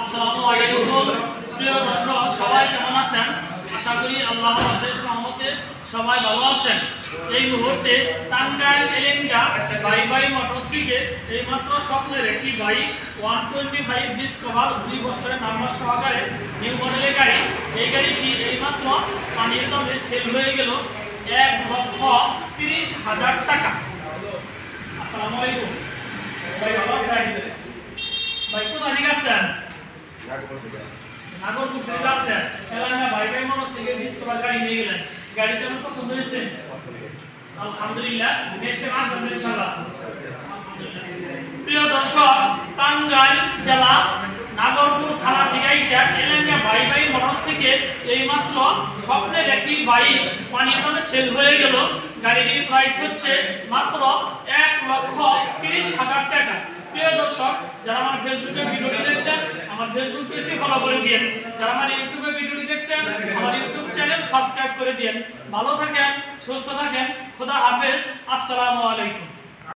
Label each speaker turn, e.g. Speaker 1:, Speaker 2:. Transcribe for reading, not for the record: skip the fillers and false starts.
Speaker 1: আসসালামু আলাইকুম। প্রিয় দর্শক, সবাই কেমন আছেন? আশা করি আল্লাহর অশেষ রহমতে সবাই ভালো আছেন। এই মুহূর্তে টাঙ্গাইল এলেঙ্গা বাই মোটরস থেকে এইমাত্র স্বপ্নের একটি বাইক 125 ডিসকভার 2 বছরের নাম্বার সহকারে নিউ মডেলের গাড়ি। এই গাড়িটি এইমাত্র পানির দামে সেল হয়ে গেল 1,30,000 টাকা। আসসালামু আলাইকুম ভাই, ভালো আছেন? ভাই কোথা থেকে আসছেন? নাগরপুর থেকে আসছেন। এলাকা বাই মোটরস থেকে ডিসকভার গাড়ি নিয়ে গেলেন। গাড়ি কেমন পছন্দ হয়েছে? আলহামদুলিল্লাহ। নেক্সট টাইম আসবেন ইনশাআল্লাহ। প্রিয় দর্শক, টাঙ্গাইল জেলা নাগরপুর থানা থেকে আইসা এলাকা বাই মোটরস থেকে এইমাত্র স্বপ্নের একটি বাইক পানির দামে সেল হয়ে গেল। গাড়িটির প্রাইস হচ্ছে মাত্র 1,30,000 টাকা। প্রিয় দর্শক, যারা আমার ফেসবুকে ভিডিওটি দেখছেন আমার ফেসবুক পেজটি ফলো করে দিন। যারা আমার ইউটিউবে ভিডিওটি দেখছেন আমার ইউটিউব চ্যানেল সাবস্ক্রাইব করে দিন। ভালো থাকেন, সুস্থ থাকেন। খোদা হাফেজ। আসসালামু আলাইকুম।